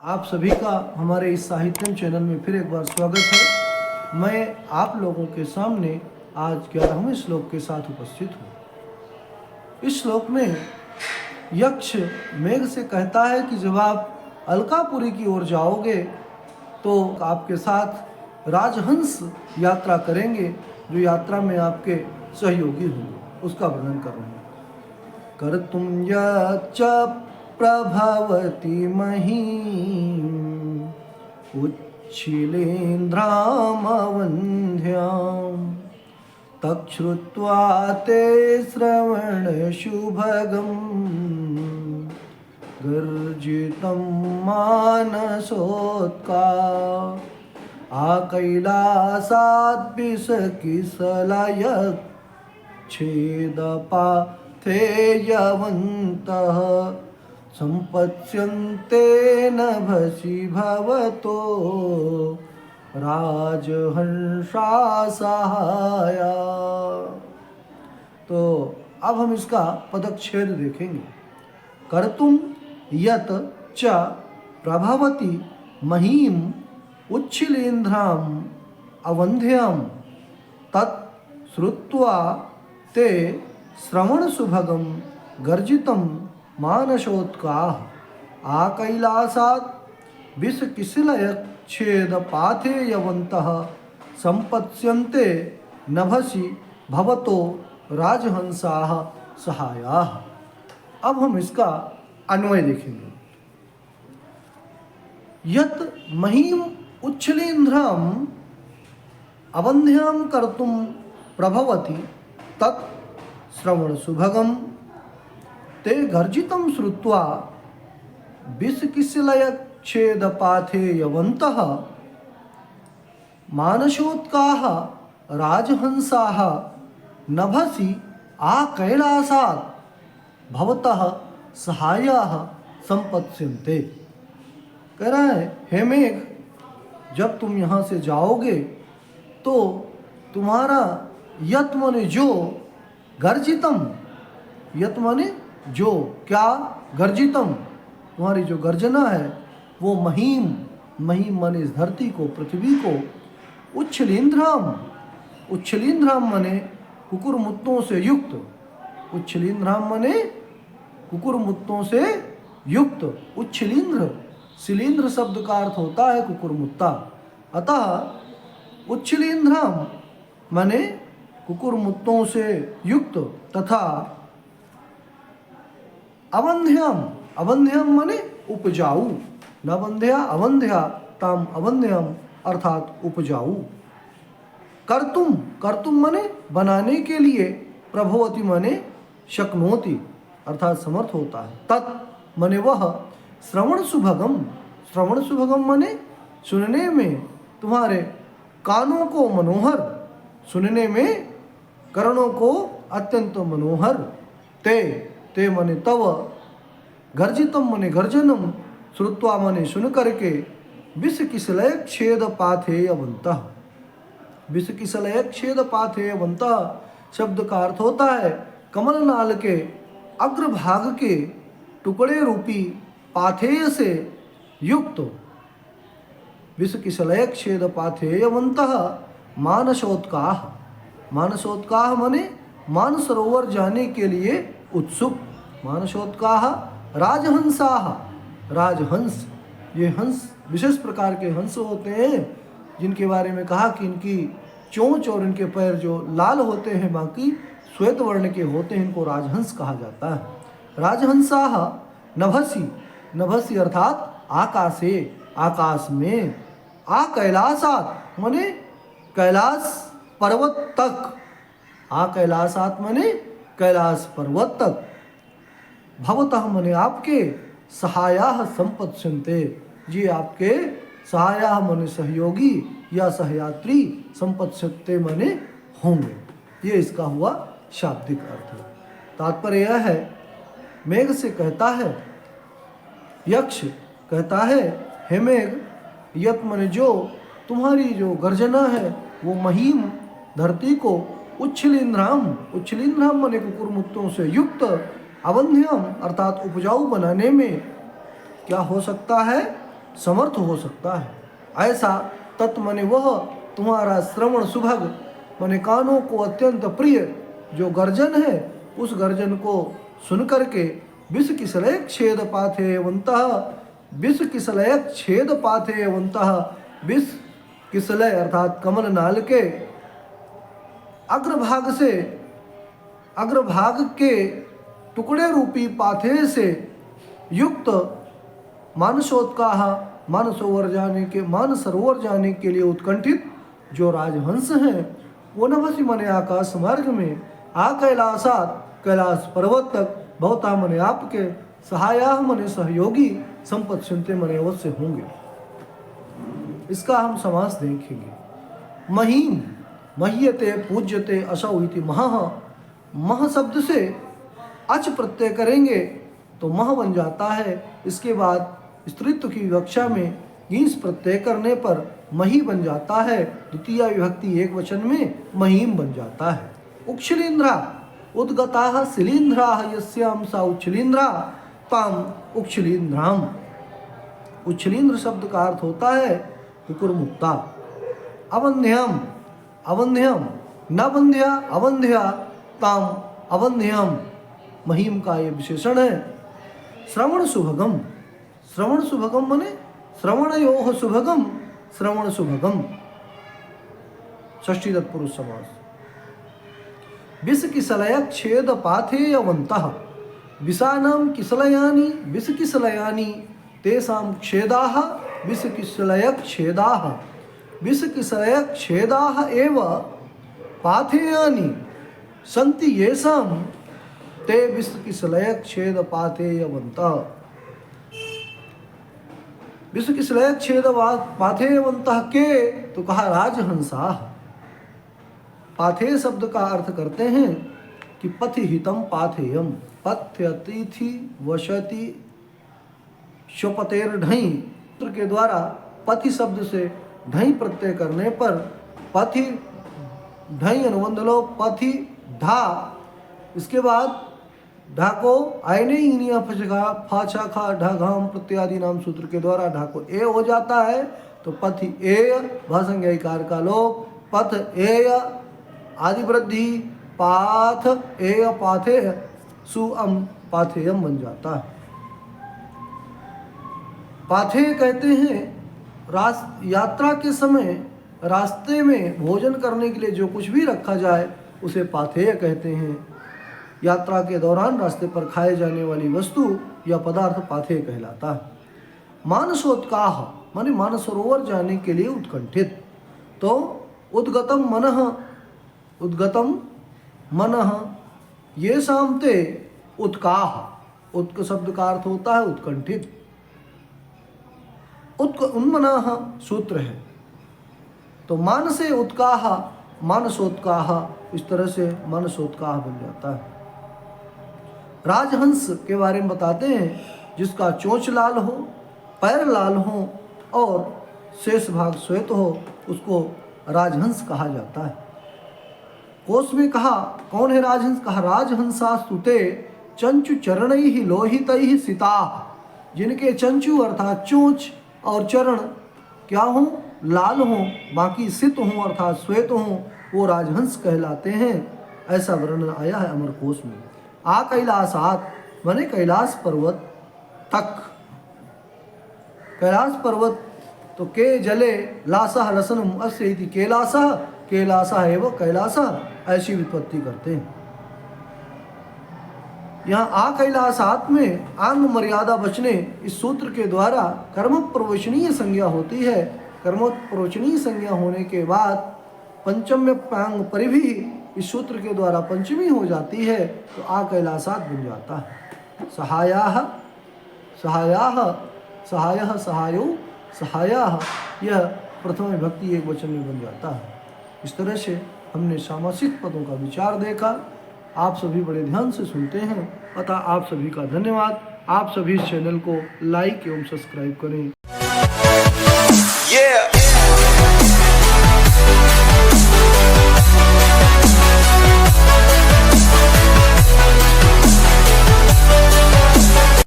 आप सभी का हमारे इस साहित्यम चैनल में फिर एक बार स्वागत है। मैं आप लोगों के सामने आज 11वें श्लोक के साथ उपस्थित हूँ। इस श्लोक में यक्ष मेघ से कहता है कि जब आप अलकापुरी की ओर जाओगे तो आपके साथ राजहंस यात्रा करेंगे, जो यात्रा में आपके सहयोगी होंगे। उसका वर्णन कर रहे हैं। कर्तुं यच्च प्रभवति महीं उच्छिलेन्द्रामवन्ध्यां तच्छ्रुत्वा ते श्रवणशुभगं गर्जितं मानसोत्का आकैलासाद्विषकिसलयच्छेदपाथेयवन्तः सम्पत्स्यन्ते नभसि भवतो राजहंसा सहाया। तो अब हम इसका पदच्छेद देखेंगे। कर्तुम यत च प्रभवति महीम उच्छिलेन्द्राम अवंध्याम तत् श्रुत्वा ते श्रवणसुभगं गर्जितं मानसोत्काः आकैलासात् विषकिसलयच्छेदपाथेयवन्तः सम्पत्स्यन्ते नभसि भवतो राजहंसाः सहायाः। अब हम इसका अन्वय देखेंगे। यत महीम उच्छलेन्द्राम अवंध्याम कर्तुम प्रभवति तत् श्रवण सुभगम ते गर्जितं श्रुत्वा विषकिसलयच्छेदपाथेयवन्तः मानसोत्काः राजहंसाः नभसि आकैलासात् भवतः सहायाः संपत्स्यन्ते। कह रहा है, हे मेघ, जब तुम यहाँ से जाओगे तो तुम्हारा यत माने जो, गर्जितम, यत माने जो, क्या, गर्जितम, तुम्हारी जो गर्जना है वो महीम, महीम माने इस धरती को, पृथ्वी को, उच्छलेन्द्राम, उच्छलेन्द्राम माने कुकुरमुत्तों से युक्त, उच्छलेन्द्राम माने कुकुरमुत्तों से युक्त, उच्छलेन्द्र, शिलेन्द्र शब्द का अर्थ होता है कुकुरमुत्ता। अतः उच्छलेन्द्राम माने कुकुरमुत्तों से युक्त तथा अवंध्याम, अवंध्याम माने उपजाऊ, नवंध्या अवंध्या ताम अवंध्याम अर्थात उपजाऊ। कर्तुम, कर्तुम माने बनाने के लिए, प्रभवति माने शक्नोति अर्थात समर्थ होता है, तत् माने वह, श्रवण सुभगम, श्रवण सुभगम माने सुनने में तुम्हारे कानों को मनोहर, सुनने में कर्णों को अत्यंत मनोहर, ते, ते माने तव, गर्जितम माने गर्जनम, श्रुत्वा माने सुन करके, विषकिसलयच्छेदपाथेयवन्तः, विषकिसलयच्छेदपाथेयवन्तः शब्द का अर्थ होता है कमल नाल के अग्रभाग के टुकड़े रूपी पाथेय से युक्त। विषकिसलयच्छेदपाथेयवन्तः मानसोत्काः, मानसोत्काः माने मानसरोवर जाने के लिए उत्सुक, मानसोत्काः राजहंसाः, राजहंस, ये हंस विशेष प्रकार के हंस होते हैं जिनके बारे में कहा कि इनकी चोंच और इनके पैर जो लाल होते हैं, बाकी श्वेत वर्ण के होते हैं, इनको राजहंस कहा जाता है। राजहंसाः नभसि, नभसि अर्थात आकाशे, आकाश में, आ कैलासात माने कैलाश पर्वत तक, आ कैलासात माने कैलाश पर्वत तक, भवतः माने आपके, सहायाः संपत्स्यन्ते, जी आपके सहायाः माने सहयोगी या सहयात्री, संपत्स्यन्ते माने होंगे। ये इसका हुआ शाब्दिक अर्थ। तात्पर्य यह है, मेघ से कहता है, यक्ष कहता है, हे मेघ, यत माने जो, तुम्हारी जो गर्जना है वो महीम, धरती को, उच्छलेन्द्राम, उच्छलेन्द्राम माने कुकुरमुत्तों से युक्त, अवंध्याम अर्थात उपजाऊ बनाने में क्या हो सकता है, समर्थ हो सकता है। ऐसा तत् मने वह तुम्हारा श्रवण सुभग मने कानों को अत्यंत प्रिय जो गर्जन है, उस गर्जन को सुन करके विष किसलय छेद पाथेयवन्तः, विष किसलय छेद पाथेयवन्तः, विष किसलय अर्थात कमल नाल के अग्रभाग के टुकड़े रूपी पाथे से युक्त मानसोत्काह, मानसरोवर जाने के लिए उत्कंठित जो राजहंस हैं, वो नभसी मने आकाश मार्ग में आ कैलासात, कैलाश पर्वत तक भवता मने आपके सहाया मने सहयोगी संपत सुनते मने अवश्य होंगे। इसका हम समास देखेंगे। महीम मह्यते पूज्यते असौ इति मह, मह शब्द से अच प्रत्यय करेंगे तो मह बन जाता है। इसके बाद स्त्रीत्व की विवक्षा में ईंस प्रत्यय करने पर मही बन जाता है। द्वितीय विभक्ति एक वचन में महीम बन जाता है। उच्छलिंद्रा उद्गताः शिलींध्राः यस्यां सा उच्छलिंद्रा ताम उच्छलिंद्राम। उच्छलिंद्र शब्द का अर्थ होता है कुकुर मुक्ता। अवन्ध्यम अवन्ध्यम न बंध्या अवंध्या ताम अवन्ध्यम, महीम का ये विशेषण है। श्रवण सुभगम, श्रवण सुभगम मने श्रवणयोः सुभगम, श्रवण सुभगम षष्ठी तत्पुरुष समास। विष किसलय छेद पाथेयवन्तः, विषानां किसलयानि विष किसलयानि तेषां छेदाः विष किसलय छेदाः, विष किसलय छेदाः एव पाथेयानि सन्ति येषां ते विष किसलय छेद पाथेयवन्तः। विष किसलय छेद पाथेयवन्तः के तो कहा राजहंसा। पाथेय शब्द का अर्थ करते हैं कि पथिहितम पाथेयम, पथ्यतिथि वशति शपतेर ढई सूत्र के द्वारा पथि शब्द से ढई प्रत्यय करने पर पथि ढई अनुबंध लो पथि धा, इसके बाद ढा को आयने इनिया फाछा खा ढाघाम प्रत्यादि नाम सूत्र के द्वारा ढा को ए हो जाता है। तो पथि ए भासंज्ञा इकार का लोप, पथ एय आदि वृद्धि पाथ एय पाथेय सुअम पाथेयम बन जाता है। पाथेय कहते हैं यात्रा के समय रास्ते में भोजन करने के लिए जो कुछ भी रखा जाए उसे पाथेय कहते हैं। यात्रा के दौरान रास्ते पर खाए जाने वाली वस्तु या पदार्थ पाथेय कहलाता है। मानसोत्काह माने मानसरोवर जाने के लिए उत्कंठित। तो उद्गतम मनः ये शामते उत्काह, उत्क शब्द का अर्थ होता है उत्कंठित। उन्मनः सूत्र है तो मानसे उत्काह मानसोत्काह, इस तरह से मानसोत्काह बन जाता है। राजहंस के बारे में बताते हैं जिसका चोंच लाल हो, पैर लाल हो और शेष भाग श्वेत हो, उसको राजहंस कहा जाता है। कोश में कहा कौन है राजहंस, कहा राजहंसा स्तुते चंचु चरणैहि लोहितैहि सिताः, जिनके चंचु अर्थात चोंच और चरण क्या हो, लाल हो, बाकी सित हो अर्थात श्वेत हो, वो राजहंस कहलाते हैं। ऐसा वर्णन आया है अमरकोश में। आ कैलासात माने कैलाश पर्वत तक, कैलाश पर्वत तो के जले लासह लसनम अस्य इति कैलासः, कैलासः एवं कैलासः, ऐसी विपत्ति करते हैं। यहाँ आ कैलासात में आंग मर्यादा बचने इस सूत्र के द्वारा कर्म प्रवचनीय संज्ञा होती है। कर्म प्रवचनीय संज्ञा होने के बाद पंचम्य पांग पर भी इस सूत्र के द्वारा पंचमी हो जाती है तो आ कैलासात बन जाता है। सहायाः सहायाः सहायः सहायो सहायाः, यह प्रथम विभक्ति एक वचन में बन जाता है। इस तरह से हमने सामासिक पदों का विचार देखा। आप सभी बड़े ध्यान से सुनते हैं, अतः आप सभी का धन्यवाद। आप सभी इस चैनल को लाइक एवं सब्सक्राइब करें।